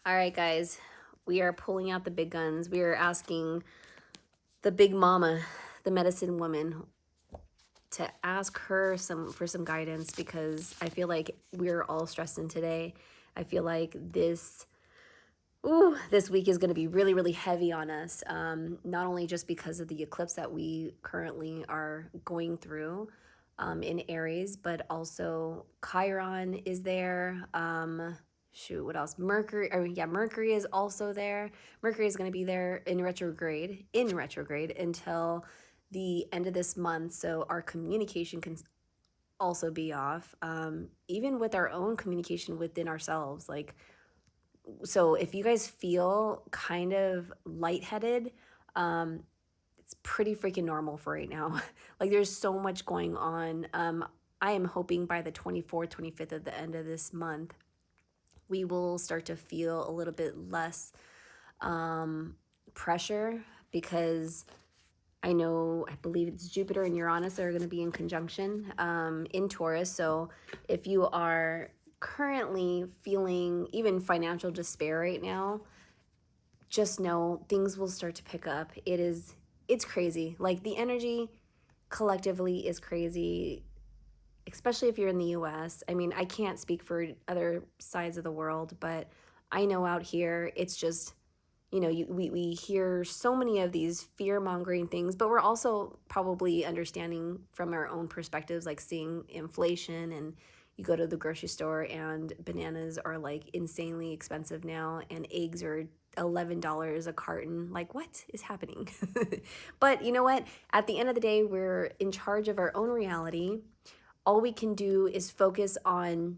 All right, guys, we are pulling out the big guns. We are asking the big mama, the medicine woman, to ask her for some guidance, because I feel like we're all stressing today. I feel like this week is going to be really, really heavy on us. Not only just because of the eclipse that we currently are going through in Aries, but also Chiron is there. Shoot, what else? Mercury is also there. Mercury is going to be there in retrograde until the end of this month. So our communication can also be off. Even with our own communication within ourselves, like, so if you guys feel kind of lightheaded, it's pretty freaking normal for right now. Like, there's so much going on. I am hoping by the 24th, 25th at the end of this month, we will start to feel a little bit less pressure, because I believe it's Jupiter and Uranus that are going to be in conjunction in Taurus. So if you are currently feeling even financial despair right now, just know things will start to pick up. It's crazy. Like, the energy collectively is crazy, especially if you're in the US. I mean, I can't speak for other sides of the world, but I know out here it's just, we hear so many of these fear-mongering things, but we're also probably understanding from our own perspectives, like seeing inflation, and you go to the grocery store and bananas are like insanely expensive now, and eggs are $11 a carton. Like, what is happening? But you know what? At the end of the day, we're in charge of our own reality. All we can do is focus on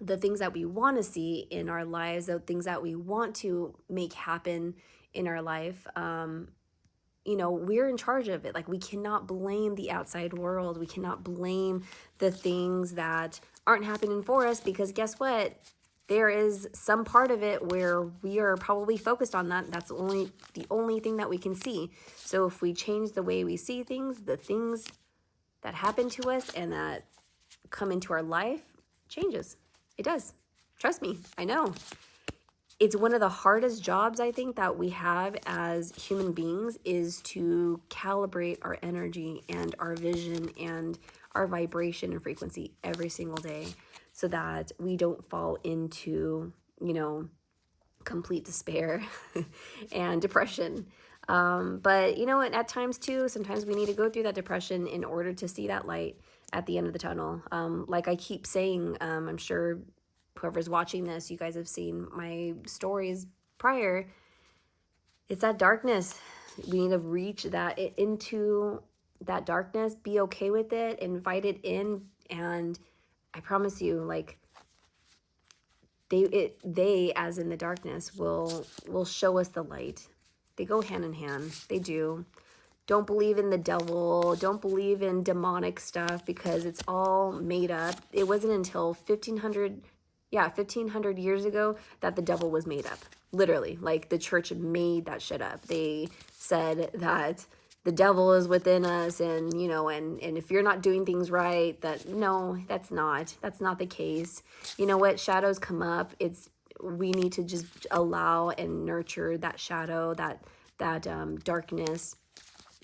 the things that we want to see in our lives, the things that we want to make happen in our life. We're in charge of it. Like, we cannot blame the outside world. We cannot blame the things that aren't happening for us, because guess what? There is some part of it where we are probably focused on that. That's the only thing that we can see. So if we change the way we see things, the things that happen to us and that come into our life changes. It does. Trust me, I know. It's one of the hardest jobs, I think, that we have as human beings, is to calibrate our energy and our vision and our vibration and frequency every single day, so that we don't fall into, complete despair and depression. But you know what? At times too, sometimes we need to go through that depression in order to see that light at the end of the tunnel. Like I keep saying, I'm sure whoever's watching this, you guys have seen my stories prior. It's that darkness. We need to reach into that darkness, be okay with it, invite it in, and I promise you, like, they as in the darkness will show us the light. They go hand in hand. They do. Don't believe in the devil. Don't believe in demonic stuff, because it's all made up. It wasn't until 1500 years ago that the devil was made up. Literally, like, the church made that shit up. They said that the devil is within us, and and if you're not doing things right, no, that's not the case. You know what? Shadows come up. We need to just allow and nurture that shadow, that darkness,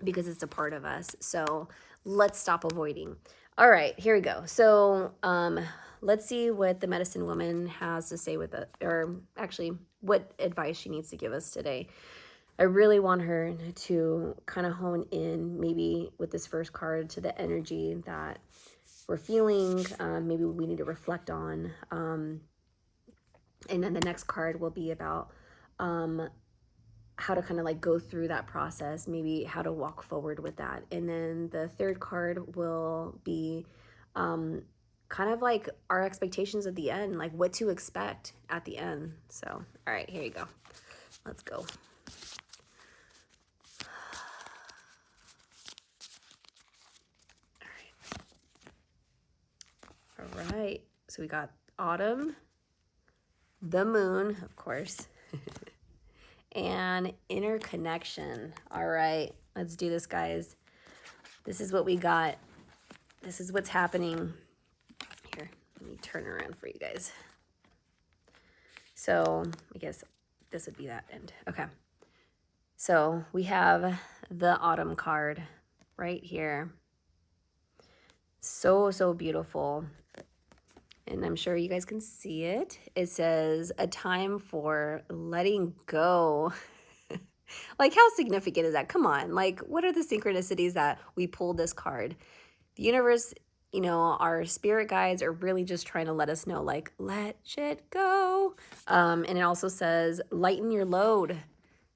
because it's a part of us. So let's stop avoiding. All right, here we go. So let's see what the medicine woman has to say with it, or actually what advice she needs to give us today. I really want her to kind of hone in, maybe with this first card, to the energy that we're feeling. Maybe we need to reflect on. And then the next card will be about how to kind of like go through that process, maybe how to walk forward with that. And then the third card will be kind of like our expectations at the end, like what to expect at the end. So, all right, here you go. Let's go. All right. So we got autumn, the moon, of course, and interconnection. All right, let's do this, guys. This is what we got. This is what's happening. Here, let me turn around for you guys. So I guess this would be that end. Okay. So we have the autumn card right here. So, so beautiful. And I'm sure you guys can see it. It says a time for letting go. Like, how significant is that? Come on. Like, what are the synchronicities that we pulled this card? The universe, our spirit guides are really just trying to let us know, like, let shit go. And it also says, lighten your load.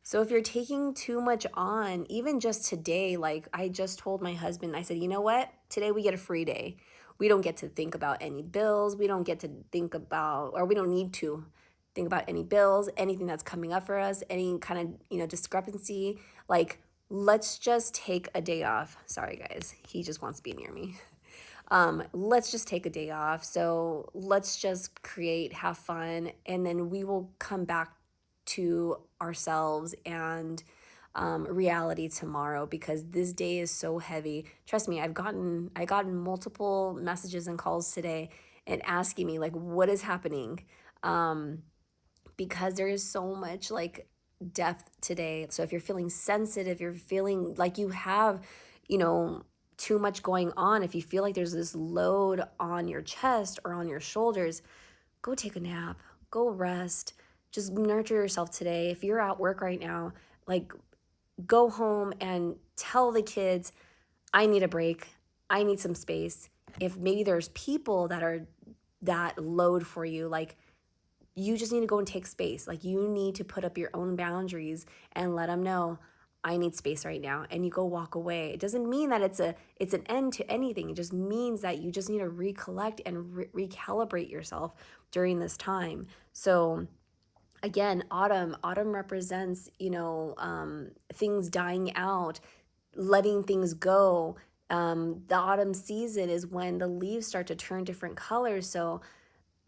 So if you're taking too much on, even just today, like I just told my husband, I said, you know what? Today we get a free day. We don't get to think about any bills. We don't get to think about, or we don't need to think about any bills, anything that's coming up for us, any kind of, discrepancy. Like, let's just take a day off. Sorry, guys. He just wants to be near me. Let's just take a day off. So let's just create, have fun, and then we will come back to ourselves and reality tomorrow, because this day is so heavy. Trust me, I gotten multiple messages and calls today and asking me, like, what is happening, because there is so much like depth today. So if you're feeling sensitive, you're feeling like you have, too much going on, if you feel like there's this load on your chest or on your shoulders, go take a nap, go rest, just nurture yourself today. If you're at work right now, like, go home and tell the kids, I need a break, I need some space. If maybe there's people that are that load for you, like, you just need to go and take space. Like, you need to put up your own boundaries and let them know, I need space right now, and you go walk away. It doesn't mean that it's an end to anything. It just means that you just need to recollect and recalibrate yourself during this time. So again, autumn represents, things dying out, letting things go. The autumn season is when the leaves start to turn different colors. So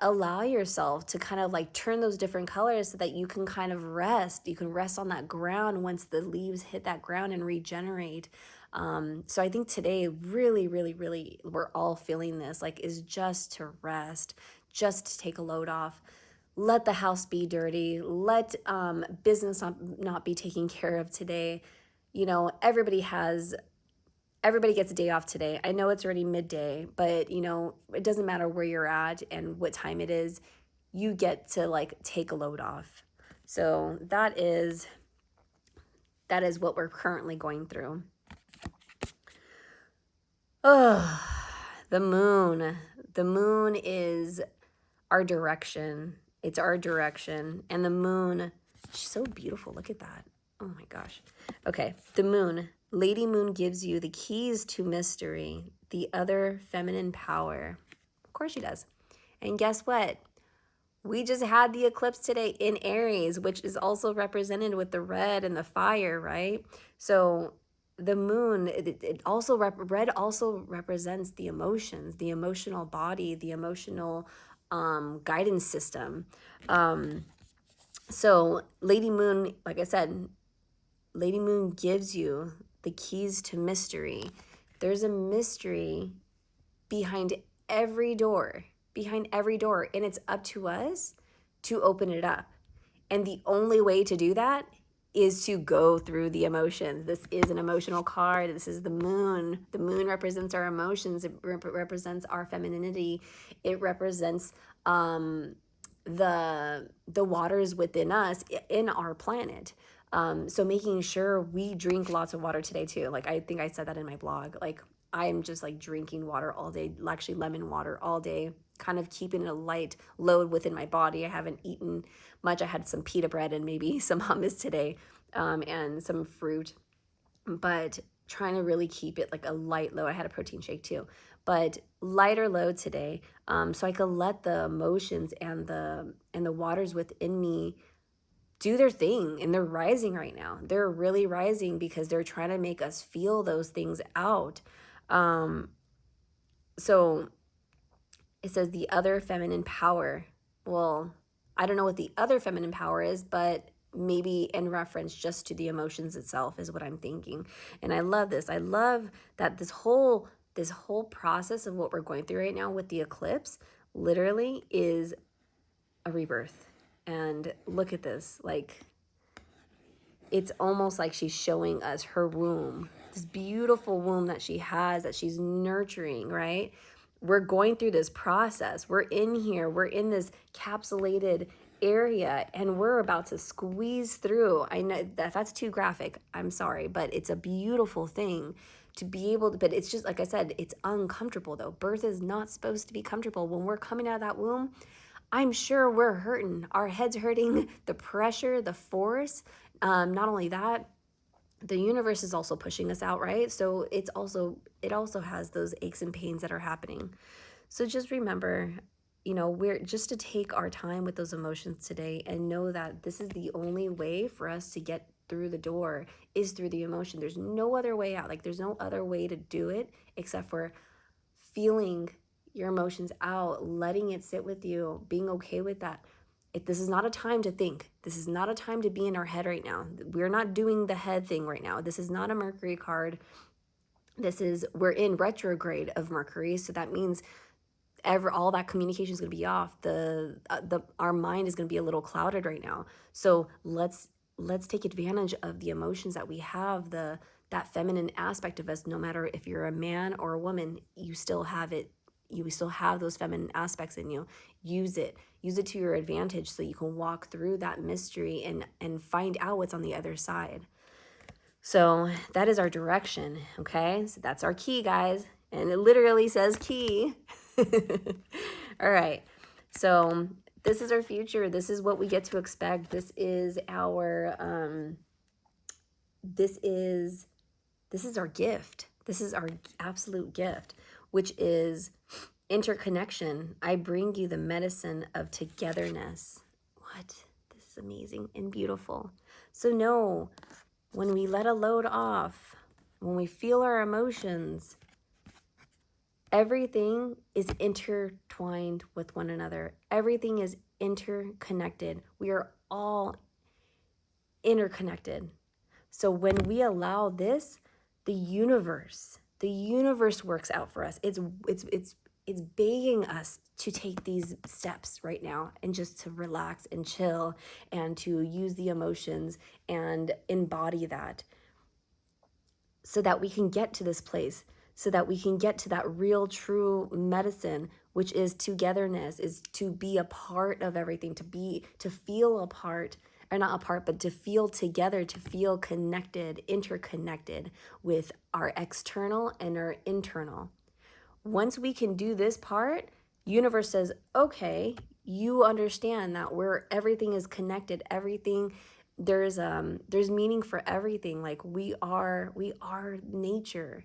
allow yourself to kind of like turn those different colors so that you can kind of rest. You can rest on that ground once the leaves hit that ground and regenerate. So I think today, really, really, really, we're all feeling this, like, is just to rest, just to take a load off. Let the house be dirty. Let business not be taken care of today. Everybody gets a day off today. I know it's already midday, but it doesn't matter where you're at and what time it is. You get to like take a load off. So that is what we're currently going through. Oh, the moon. The moon is our direction. It's our direction. And the moon, she's so beautiful. Look at that. Oh my gosh. Okay, the moon. Lady Moon gives you the keys to mystery, the other feminine power. Of course she does. And guess what? We just had the eclipse today in Aries, which is also represented with the red and the fire, right? So the moon, it also red also represents the emotions, the emotional body, the emotional guidance system. So Lady Moon, like I said, Lady Moon gives you the keys to mystery. There's a mystery behind every door, and it's up to us to open it up. And the only way to do that is to go through the emotions. This is an emotional card. This is the moon. The moon represents our emotions. It represents our femininity. It represents the waters within us, in our planet. So making sure we drink lots of water today too. Like, I think I said that in my blog. Like, I'm just like drinking water all day, actually lemon water all day, kind of keeping a light load within my body. I haven't eaten much. I had some pita bread and maybe some hummus today, and some fruit, but trying to really keep it like a light load. I had a protein shake too, but lighter load today, so I could let the emotions and the waters within me do their thing. And they're rising right now. They're really rising because they're trying to make us feel those things out. So it says the other feminine power. Well, I don't know what the other feminine power is, but maybe in reference just to the emotions itself is what I'm thinking. And I love this. I love that this whole process of what we're going through right now with the eclipse literally is a rebirth. And look at this, like, it's almost like she's showing us her womb, this beautiful womb that she has, that she's nurturing, right? We're going through this process. We're in here, we're in this capsulated area, and we're about to squeeze through. I know that that's too graphic, I'm sorry, but it's a beautiful thing to be able to, but it's just, like I said, it's uncomfortable though. Birth is not supposed to be comfortable. When we're coming out of that womb, I'm sure we're hurting. Our head's hurting, the pressure, the force. Not only that, the universe is also pushing us out, right? So it also has those aches and pains that are happening. So just remember, we're just to take our time with those emotions today and know that this is the only way for us to get through the door is through the emotion. There's no other way out. Like, there's no other way to do it except for feeling your emotions out, letting it sit with you, being okay with that. This is not a time to think. This is not a time to be in our head right now. We're not doing the head thing right now. This is not a Mercury card. We're in retrograde of Mercury, so that means all that communication is going to be off. Our mind is going to be a little clouded right now. So let's take advantage of the emotions that we have, that feminine aspect of us. No matter if you're a man or a woman, you still have it. You still have those feminine aspects in you. Use it to your advantage so you can walk through that mystery and find out what's on the other side. So that is our direction, okay? So that's our key, guys. And it literally says key. All right. So this is our future. This is what we get to expect. This is our this is our gift. This is our absolute gift, which is interconnection. I bring you the medicine of togetherness. What? This is amazing and beautiful. So know, when we let a load off, when we feel our emotions, everything is intertwined with one another. Everything is interconnected. We are all interconnected. So when we allow this, the universe works out for us. It's begging us to take these steps right now and just to relax and chill and to use the emotions and embody that, so that we can get to this place, so that we can get to that real true medicine, which is togetherness, is to be a part of everything, to feel a part, or not apart, but to feel together, to feel connected, interconnected with our external and our internal. Once we can do this part, universe says, okay, you understand that everything is connected, everything, there's meaning for everything. Like, we are nature.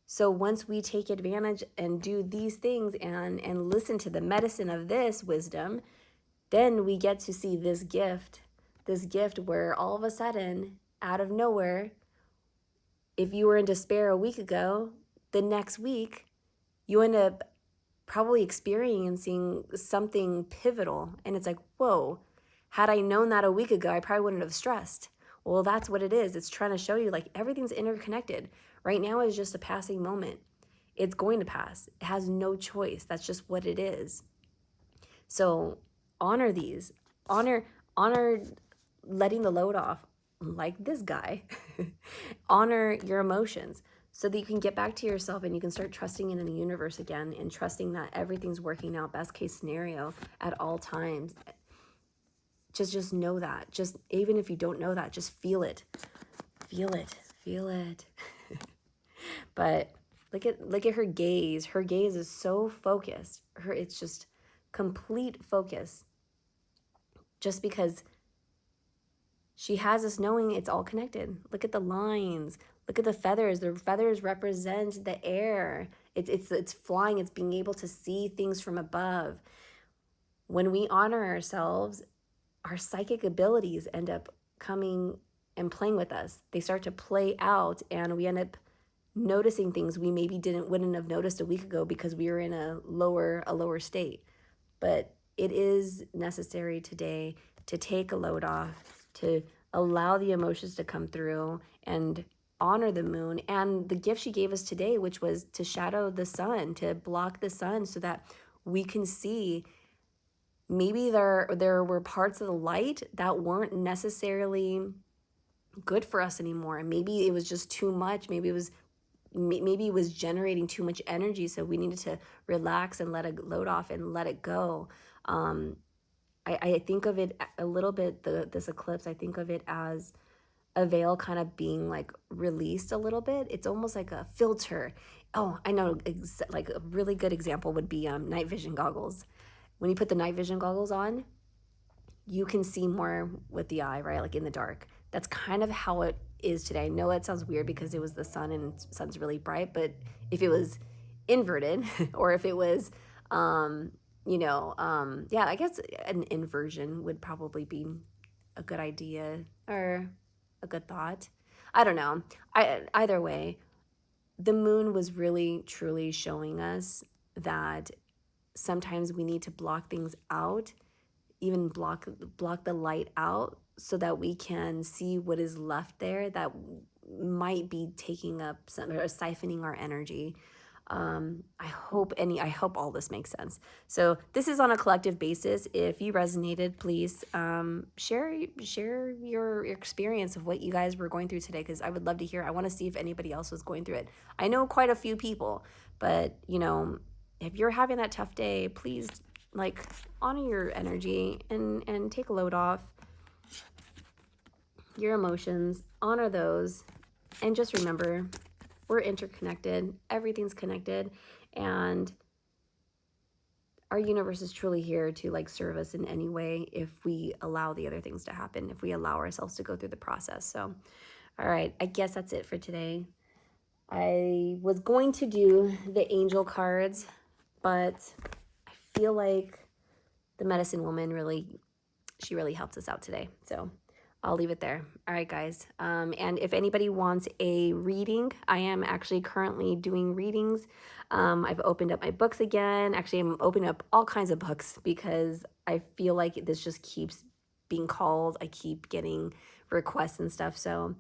So once we take advantage and do these things and listen to the medicine of this wisdom, then we get to see this gift where all of a sudden, out of nowhere, if you were in despair a week ago, the next week, you end up probably experiencing something pivotal. And it's like, whoa, had I known that a week ago, I probably wouldn't have stressed. Well, that's what it is. It's trying to show you, like, everything's interconnected. Right now is just a passing moment. It's going to pass. It has no choice. That's just what it is. So honor these. Honor letting the load off, like this guy. Honor your emotions so that you can get back to yourself and you can start trusting in the universe again and trusting that everything's working out best case scenario at all times. Just know that. Just even if you don't know that, just feel it. Feel it. But look at her gaze. Her gaze is so focused. It's just complete focus. Just because she has us knowing it's all connected. Look at the lines. Look at the feathers. The feathers represent the air. It's flying. It's being able to see things from above. When we honor ourselves, our psychic abilities end up coming and playing with us. They start to play out, and we end up noticing things we maybe wouldn't have noticed a week ago because we were in a lower state. But it is necessary today to take a load off, to allow the emotions to come through and honor the moon and the gift she gave us today, which was to shadow the sun, to block the sun so that we can see maybe there were parts of the light that weren't necessarily good for us anymore. And maybe it was just too much. Maybe it was generating too much energy, so we needed to relax and let it load off and let it go. um I think of it a little bit, this eclipse, I think of it as a veil kind of being like released a little bit. It's almost like a filter. Oh, I know, like a really good example would be night vision goggles. When you put the night vision goggles on, you can see more with the eye, right? Like in the dark. That's kind of how it is today. I know it sounds weird because it was the sun and sun's really bright, but if it was inverted or if it was, yeah, I guess an inversion would probably be a good idea or a good thought. I don't know. Either way, the moon was really truly showing us that sometimes we need to block things out, even block the light out so that we can see what is left there that might be taking up some or siphoning our energy. I hope all this makes sense. So this is on a collective basis. If you resonated, please share your experience of what you guys were going through today, because I would love to hear. I want to see if anybody else was going through it. I know quite a few people, but if you're having that tough day, please like honor your energy and take a load off your emotions, honor those, and just remember, we're interconnected, everything's connected, and our universe is truly here to like serve us in any way if we allow the other things to happen, if we allow ourselves to go through the process. So all right, I guess that's it for today. I was going to do the angel cards, but I feel like the medicine woman she really helped us out today. So I'll leave it there. All right, guys. And if anybody wants a reading, I am actually currently doing readings. I've opened up my books again. Actually, I'm opening up all kinds of books because I feel like this just keeps being called. I keep getting requests and stuff. So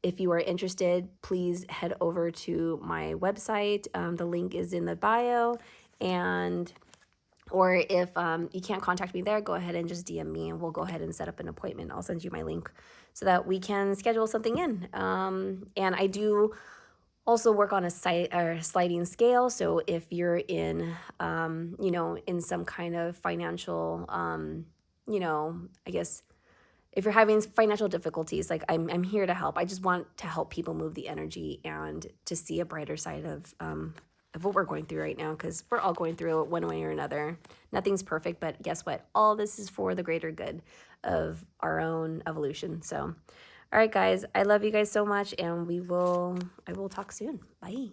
if you are interested, please head over to my website. The link is in the bio. Or if you can't contact me there, go ahead and just DM me and we'll go ahead and set up an appointment. I'll send you my link so that we can schedule something in. And I do also work on a sliding scale. So if you're in, in some kind of financial, I guess if you're having financial difficulties, like I'm here to help. I just want to help people move the energy and to see a brighter side of what we're going through right now, because we're all going through it one way or another. Nothing's perfect, but guess what? All this is for the greater good of our own evolution. So, all right, guys, I love you guys so much, and I will talk soon. Bye.